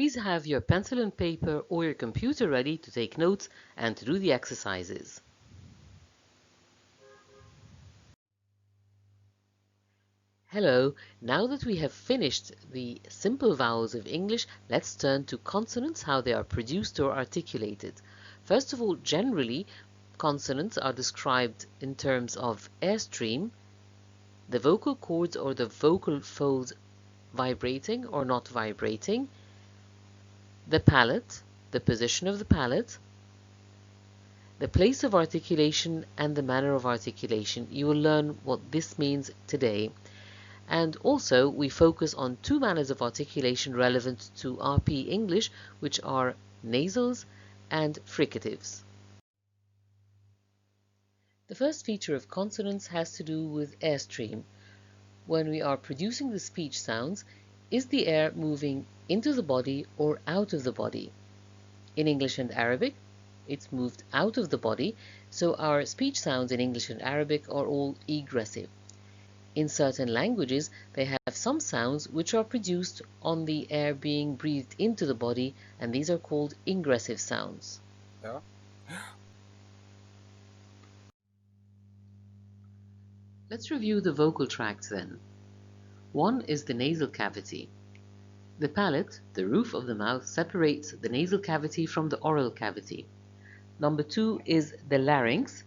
Please have your pencil and paper or your computer ready to take notes and to do the exercises. Hello, now that we have finished the simple vowels of English, let's turn to consonants, how they are produced or articulated. First of all, generally, consonants are described in terms of airstream, the vocal cords or the vocal folds vibrating or not vibrating, the palate, the position of the palate, the place of articulation and the manner of articulation. You will learn what this means today. And also we focus on two manners of articulation relevant to RP English, which are nasals and fricatives. The first feature of consonants has to do with airstream. When we are producing the speech sounds, is the air moving into the body or out of the body? In English and Arabic, it's moved out of the body, so our speech sounds in English and Arabic are all egressive. In certain languages, they have some sounds which are produced on the air being breathed into the body, and these are called ingressive sounds. Yeah. Let's review the vocal tracts then. One is the nasal cavity. The palate, the roof of the mouth, separates the nasal cavity from the oral cavity. Number two is the larynx,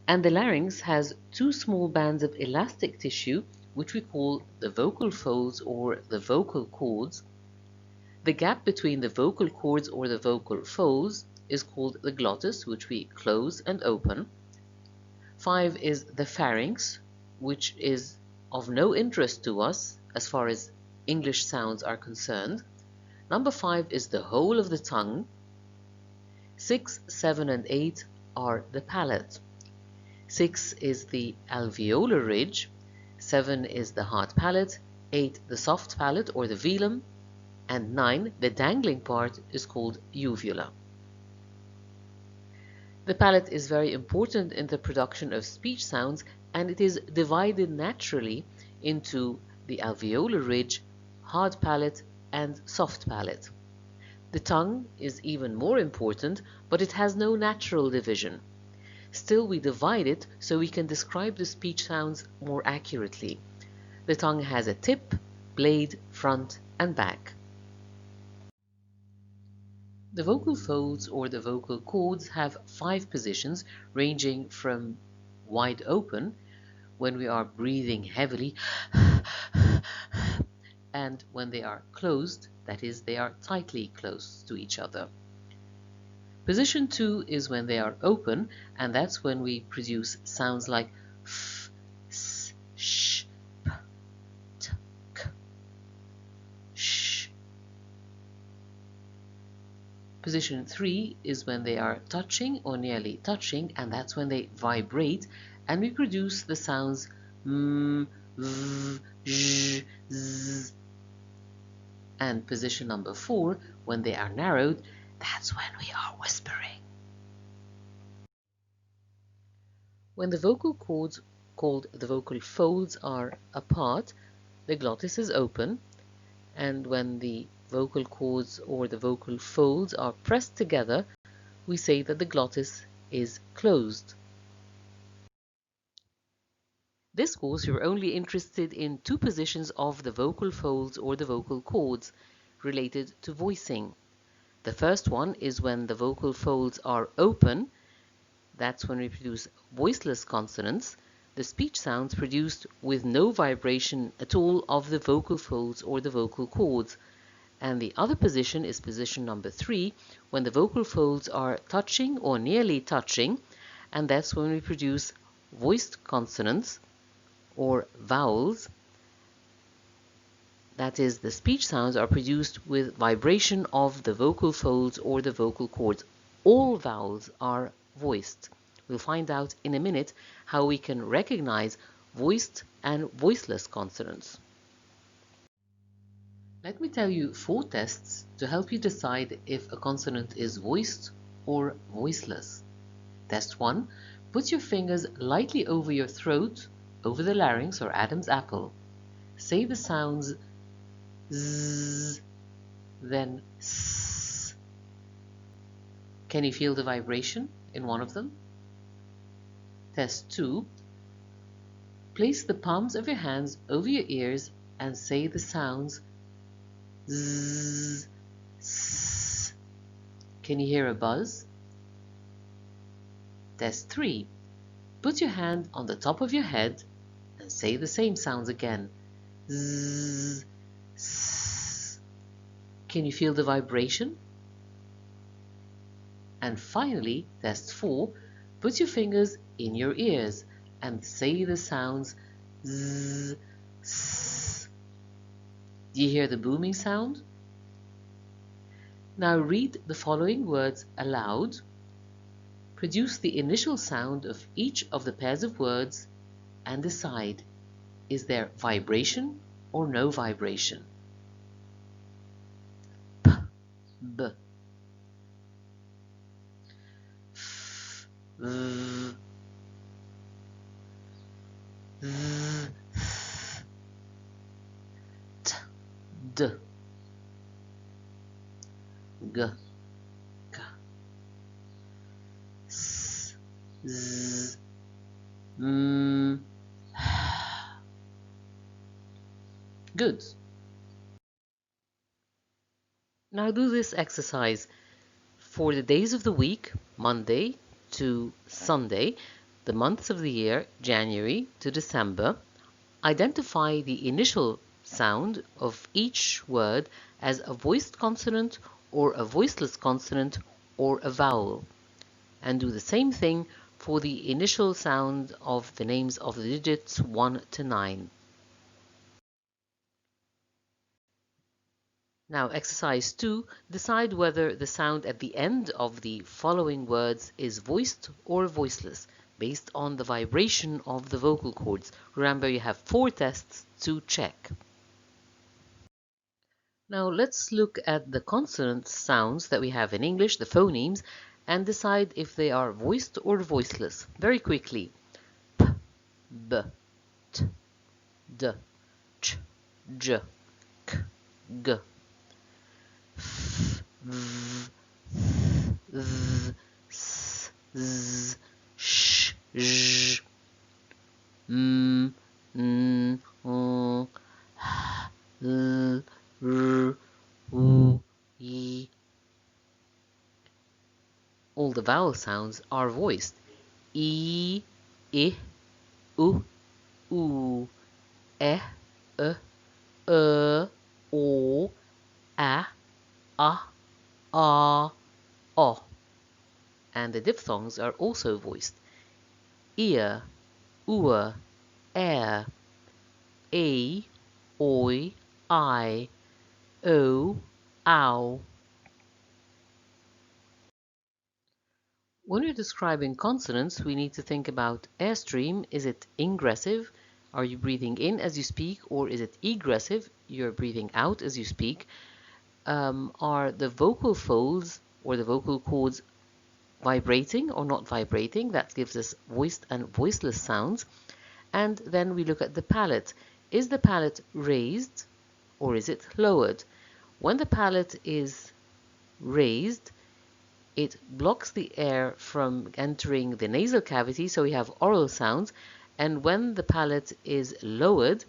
and the larynx has two small bands of elastic tissue, which we call the vocal folds or the vocal cords. The gap between the vocal cords or the vocal folds is called the glottis, which we close and open. 5 is the pharynx, which is of no interest to us as far as English sounds are concerned. Number 5 is the whole of the tongue. 6, 7, and 8 are the palate. 6 is the alveolar ridge, 7 is the hard palate, 8 the soft palate or the velum, and 9 the dangling part is called uvula. The palate is very important in the production of speech sounds, and it is divided naturally into the alveolar ridge, hard palate, and soft palate. The tongue is even more important, but it has no natural division. Still, we divide it so we can describe the speech sounds more accurately. The tongue has a tip, blade, front, and back. The vocal folds or the vocal cords have 5 positions, ranging from wide open, when we are breathing heavily, and when they are closed, that is, they are tightly close to each other. Position 2 is when they are open, and that's when we produce sounds like f, s, sh, p, t, k, sh. Position 3 is when they are touching or nearly touching, and that's when they vibrate, and we produce the sounds m, v, j, z. And position number 4, when they are narrowed, that's when we are whispering. When the vocal cords, called the vocal folds, are apart, the glottis is open, and when the vocal cords or the vocal folds are pressed together, we say that the glottis is closed. This course, you're only interested in 2 positions of the vocal folds or the vocal cords related to voicing. The first one is when the vocal folds are open. That's when we produce voiceless consonants, the speech sounds produced with no vibration at all of the vocal folds or the vocal cords. And the other position is position number 3, when the vocal folds are touching or nearly touching, and that's when we produce voiced consonants or vowels. That is, the speech sounds are produced with vibration of the vocal folds or the vocal cords. All vowels are voiced. We'll find out in a minute how we can recognize voiced and voiceless consonants. Let me tell you 4 tests to help you decide if a consonant is voiced or voiceless. Test 1. Put your fingers lightly over your throat, over the larynx or Adam's apple. Say the sounds z, then S. Can you feel the vibration in one of them? Test 2. Place the palms of your hands over your ears and say the sounds Z, S. Can you hear a buzz? Test 3. Put your hand on the top of your head and say the same sounds again. Z, S. Can you feel the vibration? And finally, test 4. Put your fingers in your ears and say the sounds Z, S. Do you hear the booming sound? Now read the following words aloud. Produce the initial sound of each of the pairs of words and decide, is there vibration or no vibration? P, B, F, V, Z, T, D, G, K, S, Z, M. Good. Now do this exercise for the days of the week, Monday to Sunday, the months of the year, January to December. Identify the initial sound of each word as a voiced consonant or a voiceless consonant or a vowel. And do the same thing for the initial sound of the names of the digits 1 to 9. Now, exercise 2, decide whether the sound at the end of the following words is voiced or voiceless, based on the vibration of the vocal cords. Remember, you have 4 tests to check. Now, let's look at the consonant sounds that we have in English, the phonemes, and decide if they are voiced or voiceless. Very quickly. P, B, T, D, Ch, J, K, G. F, V, Z, S, Z, Sh, Ž, M, N, O, H, L, R, U, Y. All the vowel sounds are voiced. I, U, U, E, E, O, A, O. And the diphthongs are also voiced. Ear, ua, air, a, oi, I, o, ow. When we're describing consonants, we need to think about airstream. Is it ingressive? Are you breathing in as you speak, or is it egressive? You're breathing out as you speak. Are the vocal folds or the vocal cords vibrating or not vibrating? That gives us voiced and voiceless sounds. And then we look at the palate. Is the palate raised or is it lowered? When the palate is raised, it blocks the air from entering the nasal cavity, so we have oral sounds. And when the palate is lowered,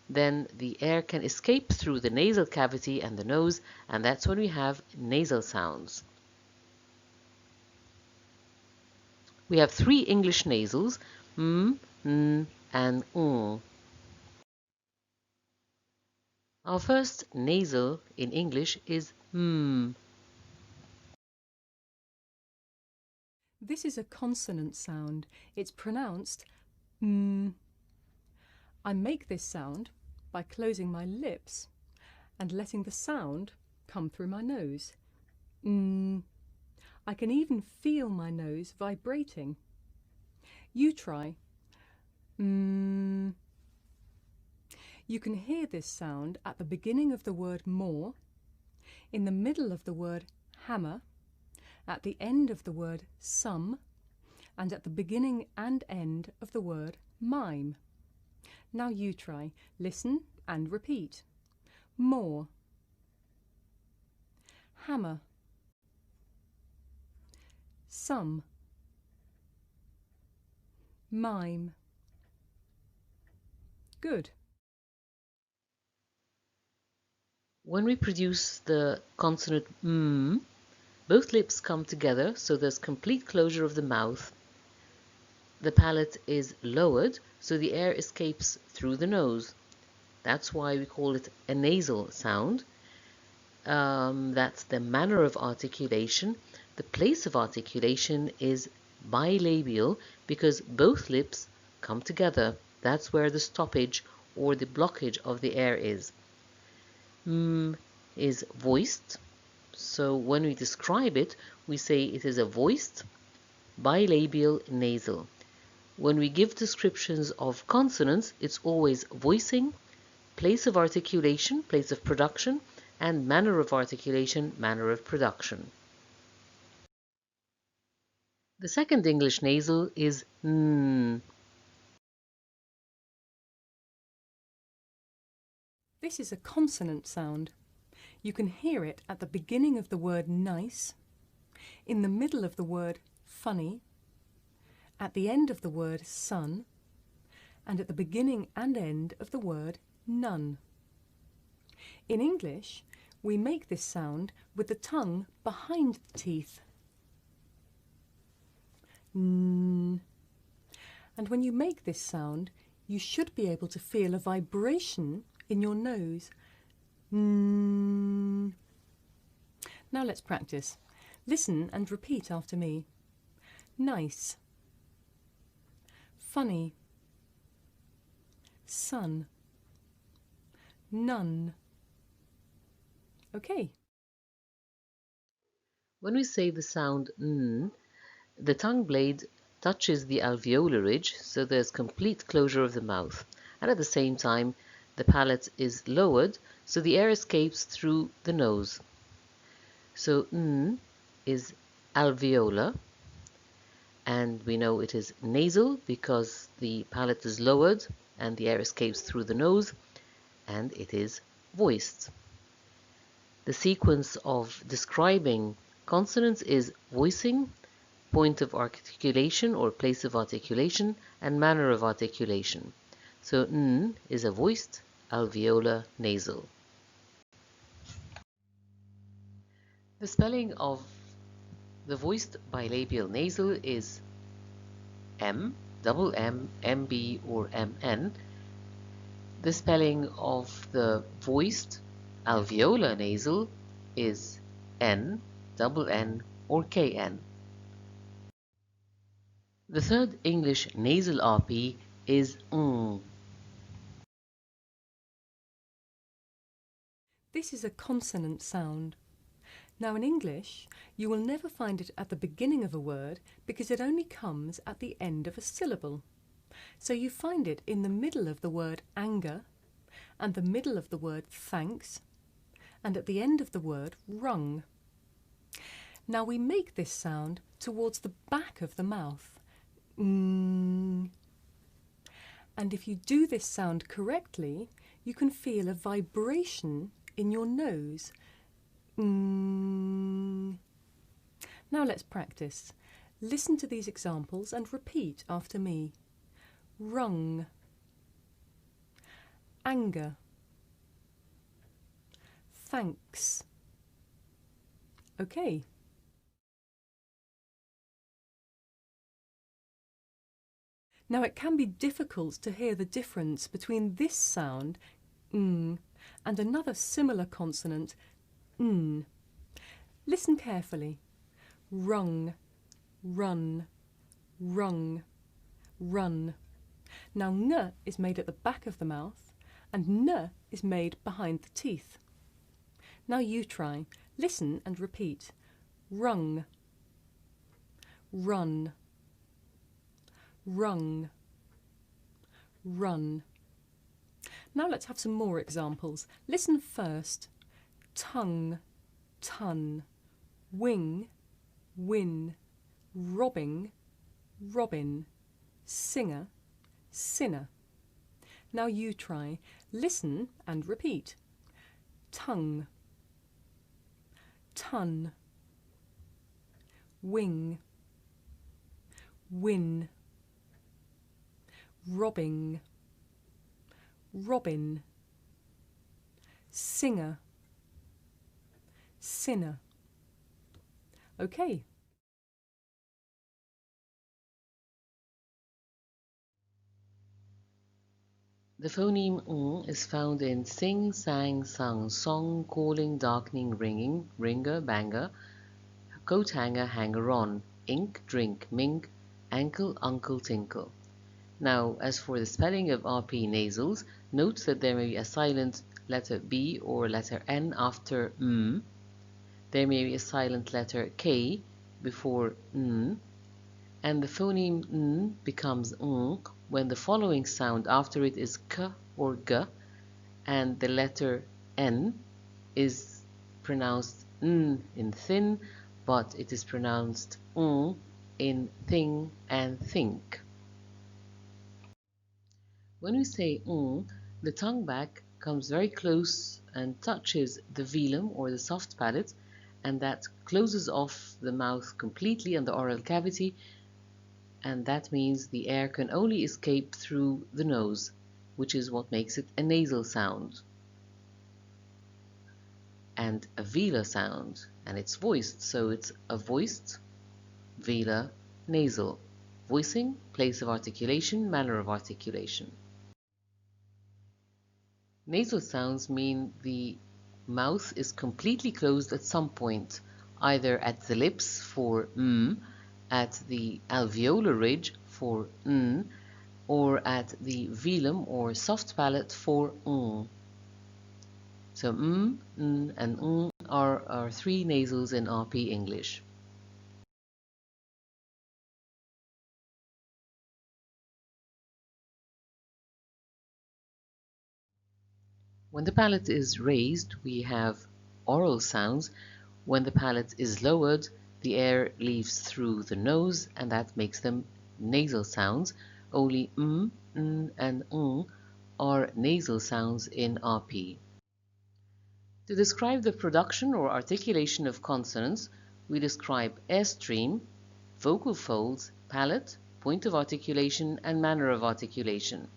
then the air can escape through the nasal cavity and the nose, and that's when we have nasal sounds. We have 3 English nasals, m, n, and ng. Our first nasal in English is m. This is a consonant sound. It's pronounced m. I make this sound by closing my lips and letting the sound come through my nose. Mm. I can even feel my nose vibrating. You try. Mm. You can hear this sound at the beginning of the word more, in the middle of the word hammer, at the end of the word some, and at the beginning and end of the word mime. Now you try. Listen and repeat. More. hammer. Some. Mime. Good. When we produce the consonant m, both lips come together, so there's complete closure of the mouth. The palate is lowered, so the air escapes through the nose. That's why we call it a nasal sound. That's the manner of articulation. The place of articulation is bilabial because both lips come together. That's where the stoppage or the blockage of the air is. M is voiced, so when we describe it, we say it is a voiced bilabial nasal. When we give descriptions of consonants, it's always voicing, place of articulation, place of production, and manner of articulation, manner of production. The second English nasal is n. This is a consonant sound. You can hear it at the beginning of the word nice, in the middle of the word funny, at the end of the word sun, and at the beginning and end of the word none. In English, we make this sound with the tongue behind the teeth. N. And when you make this sound, you should be able to feel a vibration in your nose. N. Now let's practice. Listen and repeat after me. Nice. Funny. Sun. None. Okay. When we say the sound n, the tongue blade touches the alveolar ridge, so there's complete closure of the mouth, and at the same time the palate is lowered, so the air escapes through the nose. So n is alveolar, and we know it is nasal because the palate is lowered and the air escapes through the nose, and it is voiced. The sequence of describing consonants is voicing, point of articulation or place of articulation, and manner of articulation. So n is a voiced alveolar nasal. The spelling of the voiced bilabial nasal is M, double M, MB, or MN. The spelling of the voiced alveolar nasal is N, double N, or KN. The third English nasal RP is ng. This is a consonant sound. Now in English, you will never find it at the beginning of a word because it only comes at the end of a syllable. So you find it in the middle of the word anger, and the middle of the word thanks, and at the end of the word rung. Now we make this sound towards the back of the mouth. And if you do this sound correctly, you can feel a vibration in your nose. Now let's practice. Listen to these examples and repeat after me. Rung. Anger. Thanks. Okay. Now it can be difficult to hear the difference between this sound, and another similar consonant, n. Listen carefully. Rung, run, rung, run. Now n is made at the back of the mouth and n is made behind the teeth. Now you try. Listen and repeat. Rung, run, rung, run. Now let's have some more examples. Listen first. Tongue, ton, wing, win, robbing, robin, singer, sinner. Now you try. Listen and repeat. Tongue, ton, wing, win, robbing, robin, singer, sinner. Okay. The phoneme ng is found in sing, sang, sung, song, calling, darkening, ringing, ringer, banger, coat hanger, hanger on, ink, drink, mink, ankle, uncle, tinkle. Now, as for the spelling of Rp nasals, note that there may be a silent letter B or letter N after M. There may be a silent letter K before N, and the phoneme N becomes ng when the following sound after it is K or G, and the letter N is pronounced N in thin, but it is pronounced ng in thing and think. When we say ng, the tongue back comes very close and touches the velum or the soft palate, and that closes off the mouth completely and the oral cavity, and that means the air can only escape through the nose, which is what makes it a nasal sound and a velar sound, and it's voiced, so it's a voiced, velar, nasal. Voicing, place of articulation, manner of articulation. Nasal sounds mean the mouth is completely closed at some point, either at the lips for m, at the alveolar ridge for n, or at the velum or soft palate for ng. So m, n, and ng are our three nasals in Rp English. When the palate is raised, we have oral sounds. When the palate is lowered, the air leaves through the nose, and that makes them nasal sounds. Only m, n, and ng are nasal sounds in Rp. To describe the production or articulation of consonants, we describe airstream, vocal folds, palate, point of articulation, and manner of articulation.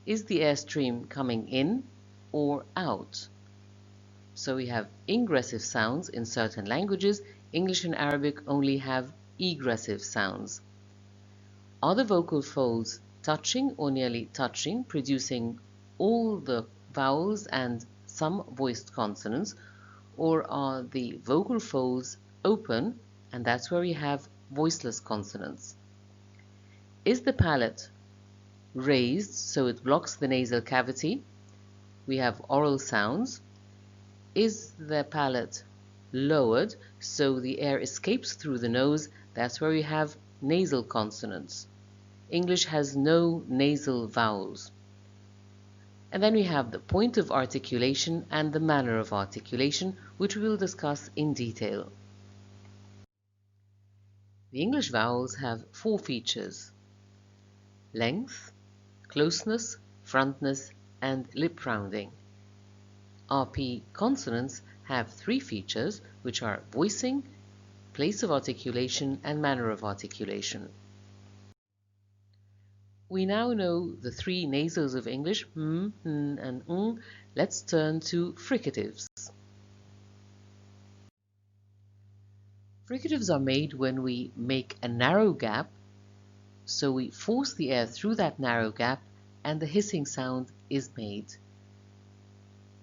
Is the airstream coming in or out? So we have ingressive sounds in certain languages. English and Arabic only have egressive sounds. Are the vocal folds touching or nearly touching, producing all the vowels and some voiced consonants, or are the vocal folds open, and that's where we have voiceless consonants? Is the palate raised so it blocks the nasal cavity? We have oral sounds. Is the palate lowered so the air escapes through the nose? That's where we have nasal consonants. English has no nasal vowels. And then we have the point of articulation and the manner of articulation, which we will discuss in detail. The English vowels have four features: length, closeness, frontness, and lip rounding. Rp consonants have three features, which are voicing, place of articulation, and manner of articulation. We now know the three nasals of English, m, n, and ng. Let's turn to fricatives. Fricatives are made when we make a narrow gap, so we force the air through that narrow gap, and the hissing sound is made.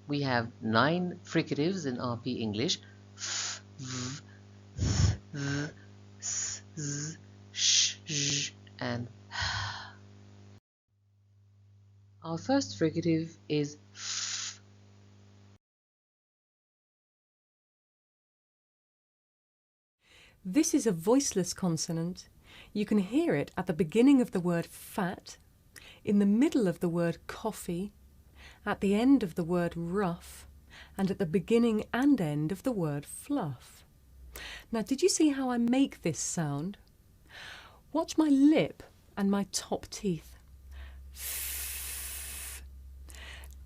We have 9 fricatives in Rp English: f, v, th, th, s, z, sh, zh, and h. Our first fricative is f. This is a voiceless consonant. You can hear it at the beginning of the word fat, in the middle of the word coffee, at the end of the word rough, and at the beginning and end of the word fluff. Now, did you see how I make this sound? Watch my lip and my top teeth.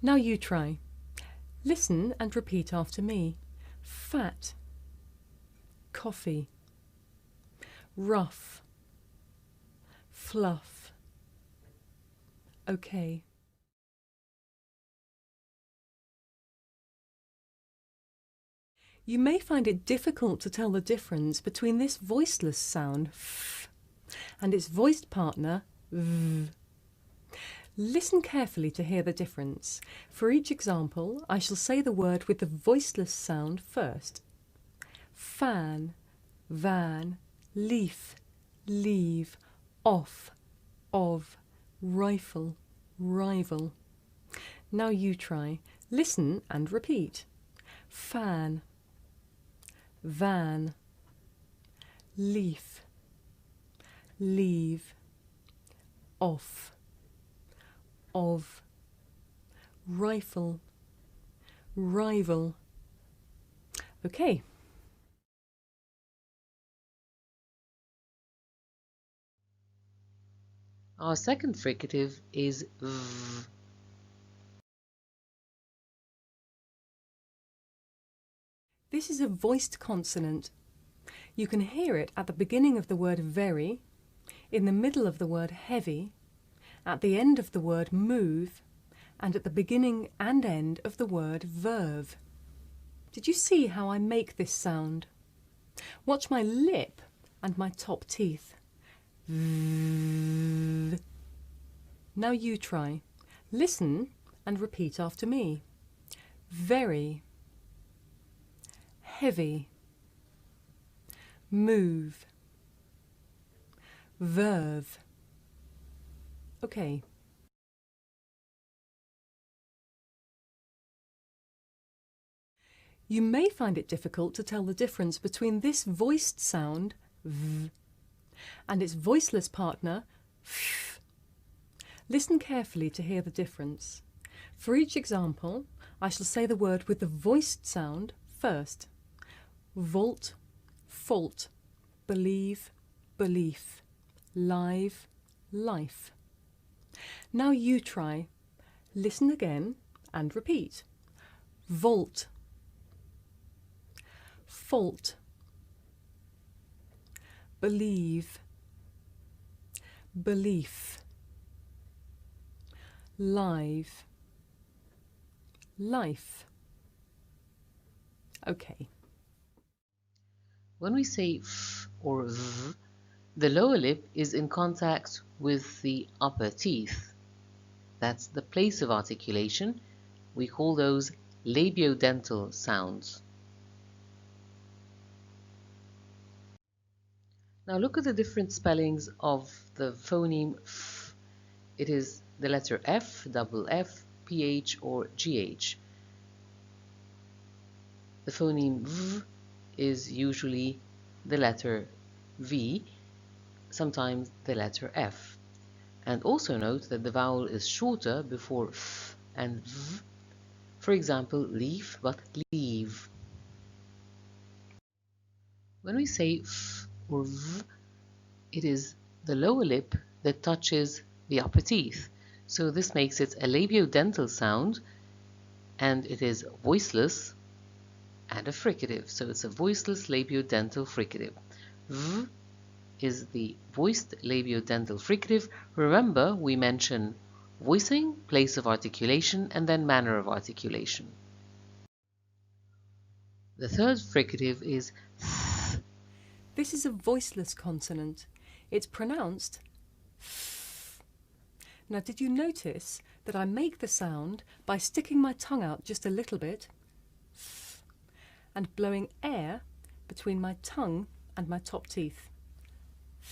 Now you try. Listen and repeat after me. Fat, coffee, rough, fluff. Okay. You may find it difficult to tell the difference between this voiceless sound f and its voiced partner v. Listen carefully to hear the difference. For each example, I shall say the word with the voiceless sound first. Fan, van, leaf, leave, off, of, rifle, rival. Now you try. Listen and repeat. Fan, van, leaf, leave, off, of, rifle, rival. Okay. Our second fricative is v. This is a voiced consonant. You can hear it at the beginning of the word very, in the middle of the word heavy, at the end of the word move, and at the beginning and end of the word verve. Did you see how I make this sound? Watch my lip and my top teeth. V. Now you try. Listen and repeat after me. Very, heavy, move, verve. Okay. You may find it difficult to tell the difference between this voiced sound v and its voiceless partner f. Listen carefully to hear the difference. For each example, I shall say the word with the voiced sound first. Vault, fault, believe, belief, live, life. Now you try. Listen again and repeat. Vault, fault, believe, belief, live, life. Okay. When we say f or v, the lower lip is in contact with the upper teeth. That's the place of articulation. We call those labiodental sounds. Now look at the different spellings of the phoneme f. It is the letter F, double F, PH or GH. The phoneme v is usually the letter V, sometimes the letter F. And also note that the vowel is shorter before f and v. For example, leaf but leave. When we say f or v, it is the lower lip that touches the upper teeth. So this makes it a labiodental sound, and it is voiceless and a fricative. So it's a voiceless labiodental fricative. V is the voiced labiodental fricative. Remember, we mention voicing, place of articulation, and then manner of articulation. The third fricative is th. This is a voiceless consonant. It's pronounced th. Now, did you notice that I make the sound by sticking my tongue out just a little bit th, and blowing air between my tongue and my top teeth? Th.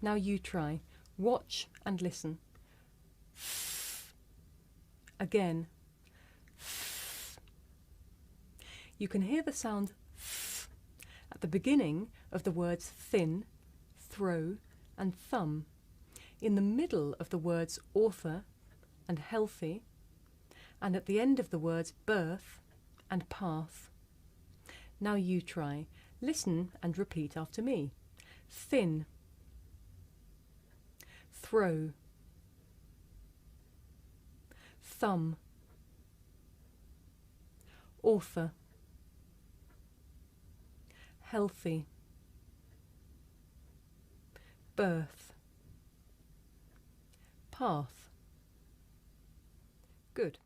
Now you try. Watch and listen. Th. Again. Th. You can hear the sound th at the beginning of the words thin, throw, and thumb, in the middle of the words author and healthy, and at the end of the words birth and path. Now you try. Listen and repeat after me. Thin, throw, thumb, author, healthy, birth, path. Good.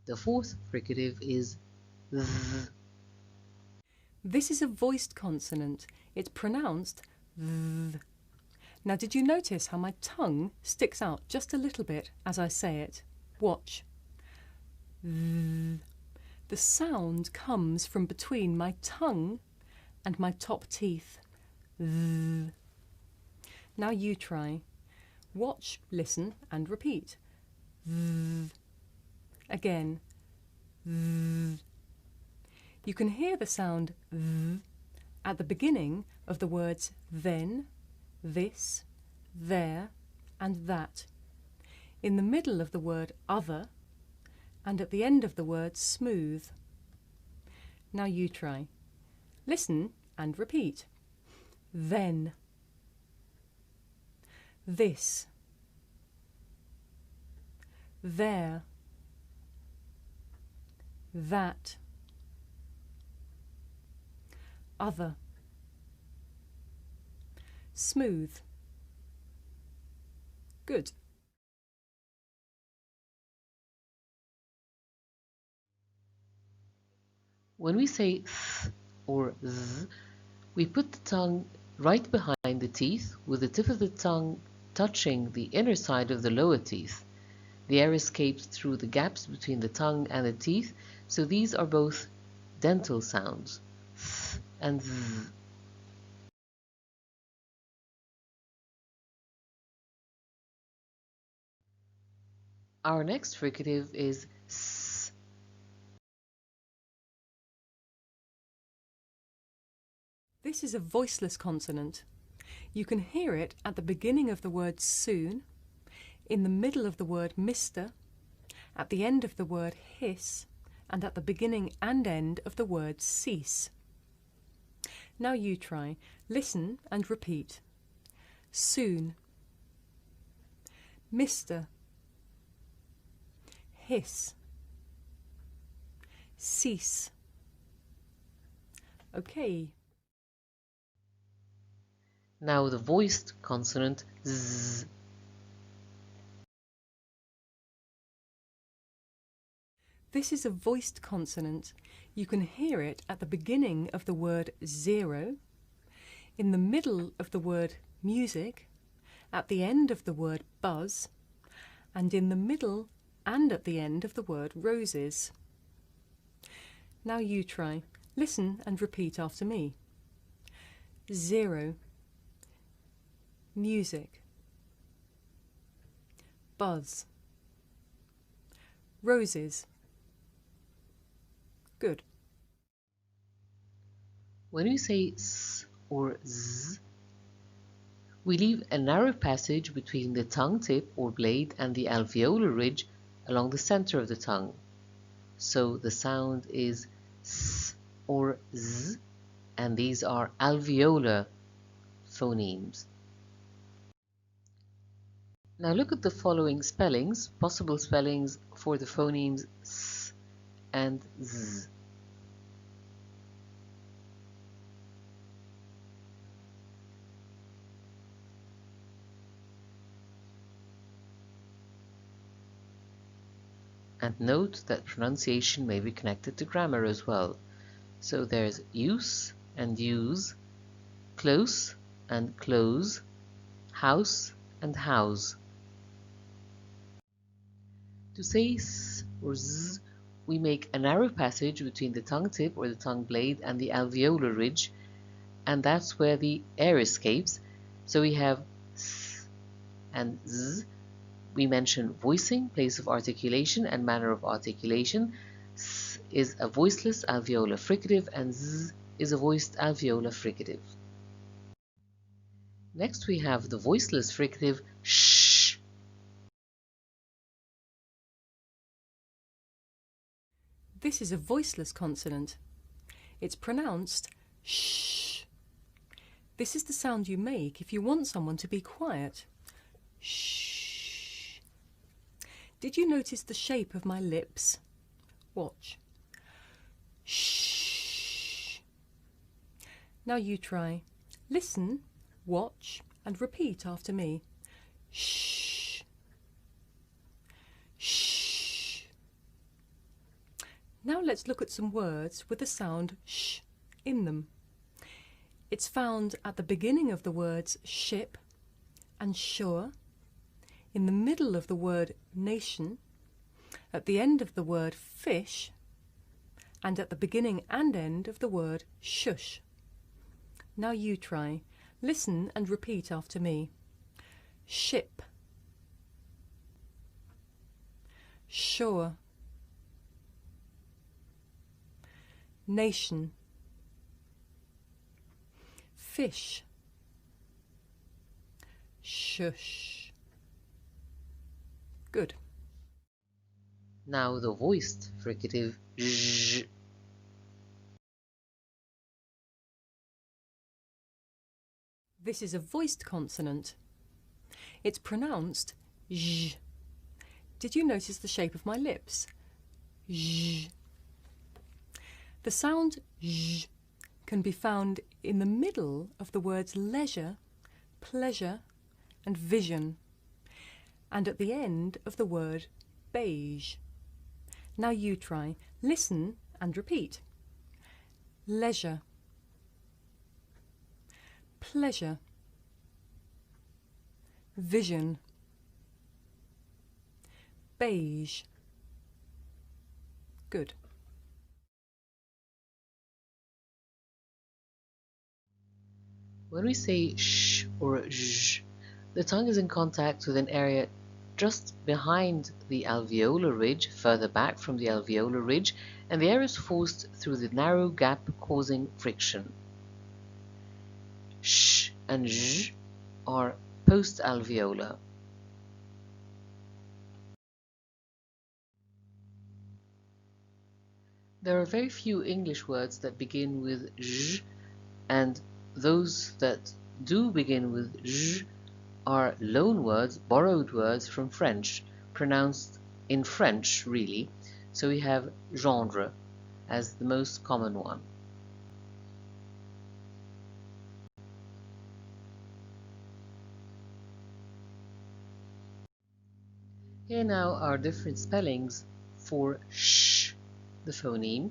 The fourth fricative is th. This is a voiced consonant. It's pronounced th. Now, did you notice how my tongue sticks out just a little bit as I say it? Watch. Th. The sound comes from between my tongue and my top teeth. Th. Now you try. Watch, listen and repeat. Th. Again. Th. You can hear the sound th at the beginning of the words then, this, there and that, in the middle of the word other, and at the end of the word smooth. Now you try. Listen and repeat. Then, this, there, that, other, smooth. Good. When we say th or z, we put the tongue right behind the teeth with the tip of the tongue touching the inner side of the lower teeth. The air escapes through the gaps between the tongue and the teeth, so these are both dental sounds, th and z. Our next fricative is s. This is a voiceless consonant. You can hear it at the beginning of the word soon, in the middle of the word mister, at the end of the word hiss, and at the beginning and end of the word cease. Now you try. Listen and repeat. Soon, mister, hiss, cease. Okay. Now the voiced consonant z. This is a voiced consonant. You can hear it at the beginning of the word zero, in the middle of the word music, at the end of the word buzz, and in the middle and at the end of the word roses. Now you try. Listen and repeat after me. Zero, music, buzz, roses. Good. When we say s or z, we leave a narrow passage between the tongue tip or blade and the alveolar ridge along the center of the tongue. So the sound is s or z, and these are alveolar phonemes. Now look at the following spellings, possible spellings for the phonemes s and z. And note that pronunciation may be connected to grammar as well. So there's use and use, close and close, house and house. To say s or z, we make a narrow passage between the tongue tip or the tongue blade and the alveolar ridge, and that's where the air escapes. So we have s and z. We mention voicing, place of articulation, and manner of articulation. S is a voiceless alveolar fricative, and z is a voiced alveolar fricative. Next we have the voiceless fricative shh. This is a voiceless consonant. It's pronounced shh. This is the sound you make if you want someone to be quiet. Shh. Did you notice the shape of my lips? Watch. Shh. Now you try. Listen, watch, and repeat after me. Shh. Shh. Now let's look at some words with the sound sh in them. It's found at the beginning of the words ship and sure, in the middle of the word nation, at the end of the word fish, and at the beginning and end of the word shush. Now you try. Listen and repeat after me. Ship. Shore. Nation. Fish. Shush. Good. Now the voiced fricative zh. This is a voiced consonant. It's pronounced zh. Did you notice the shape of my lips? Zh. The sound zh can be found in the middle of the words leisure, pleasure, and vision, and at the end of the word beige. Now you try. Listen and repeat. Leisure. Pleasure. Vision. Beige. Good. When we say sh or zh, the tongue is in contact with an area just behind the alveolar ridge, further back from the alveolar ridge, and the air is forced through the narrow gap, causing friction. Sh and zh are post-alveolar. There are very few English words that begin with zh, and those that do begin with zh are loan words, borrowed words from French, pronounced in French, really. So we have gendre as the most common one. Here now are different spellings for sh, the phoneme,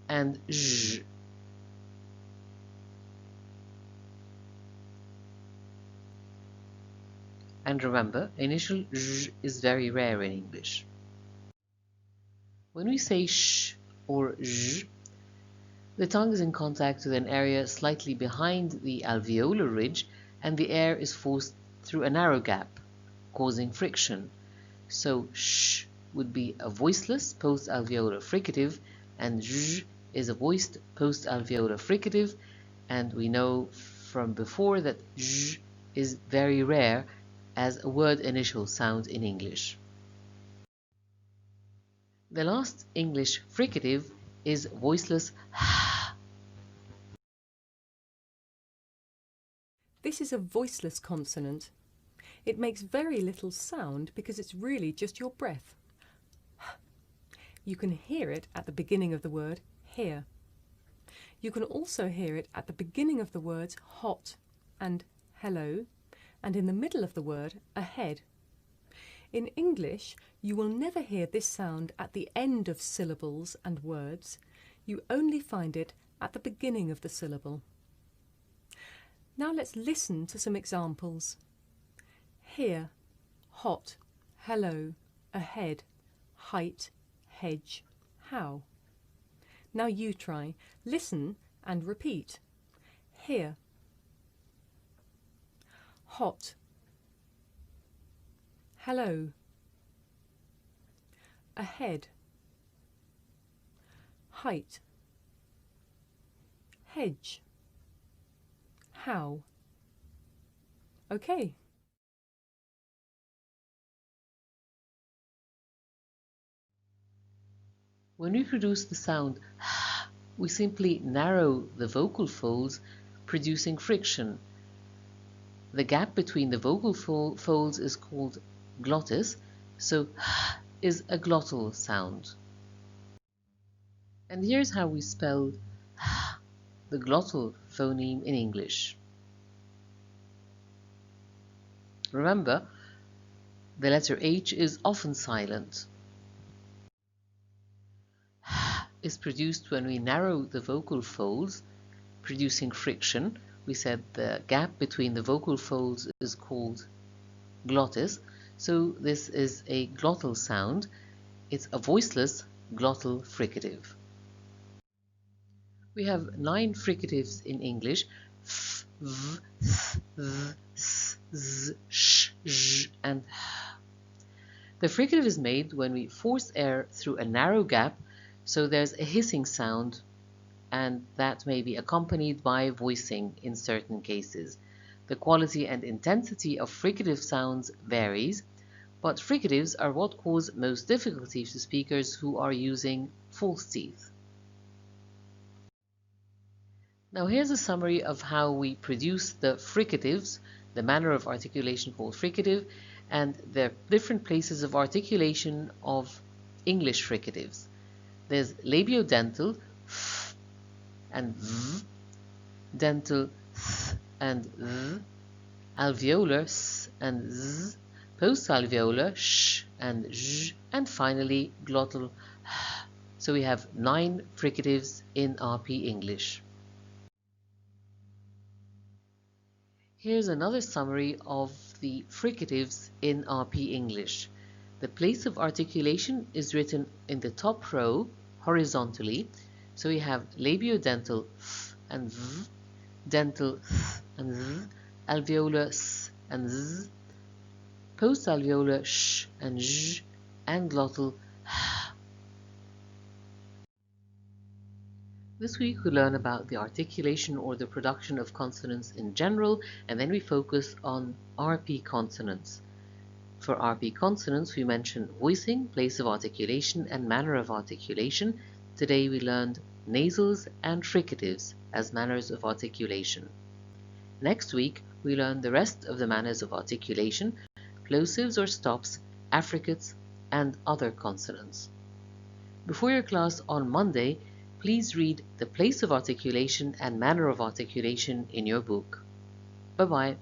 and zh. And remember, initial zh is very rare in English. When we say sh or zh, the tongue is in contact with an area slightly behind the alveolar ridge, and the air is forced through a narrow gap, causing friction. So sh would be a voiceless post-alveolar fricative, and zh is a voiced post-alveolar fricative, and we know from before that zh is very rare as a word initial sound in English. The last English fricative is voiceless h. This is a voiceless consonant. It makes very little sound because it's really just your breath. You can hear it at the beginning of the word here. You can also hear it at the beginning of the words hot and hello, and in the middle of the word ahead. In English, you will never hear this sound at the end of syllables and words. You only find it at the beginning of the syllable. Now let's listen to some examples. Here, hot, hello, ahead, height, hedge, how. Now you try. Listen and repeat. Here. Hot. Hello. Ahead. Height. Hedge. How. Okay. When we produce the sound we simply narrow the vocal folds, producing friction. The gap between the vocal folds is called glottis, so is a glottal sound. And here's how we spell the glottal phoneme in English. Remember, the letter H is often silent. Is produced when we narrow the vocal folds, producing friction. We said the gap between the vocal folds is called glottis, so this is a glottal sound. It's a voiceless glottal fricative. We have 9 fricatives in English: f, v, th, th, s, z, sh, zh, and h. The fricative is made when we force air through a narrow gap, so there's a hissing sound, and that may be accompanied by voicing in certain cases. The quality and intensity of fricative sounds varies, but fricatives are what cause most difficulty to speakers who are using false teeth. Now here's a summary of how we produce the fricatives, the manner of articulation called fricative, and the different places of articulation of English fricatives. There's labiodental, f and v, dental, th and th, alveolar, s and z, postalveolar, sh and zh, and finally glottal, h. So we have 9 fricatives in RP English. Here's another summary of the fricatives in RP English. The place of articulation is written in the top row horizontally. So we have labiodental f and v, dental th and z, alveolar s and z, postalveolar sh and zh, and glottal h. This week we learn about the articulation or the production of consonants in general, and then we focus on RP consonants. For RP consonants, we mention voicing, place of articulation, and manner of articulation. Today we learned nasals and fricatives as manners of articulation. Next week, we learn the rest of the manners of articulation, plosives or stops, affricates, and other consonants. Before your class on Monday, please read the place of articulation and manner of articulation in your book. Bye-bye.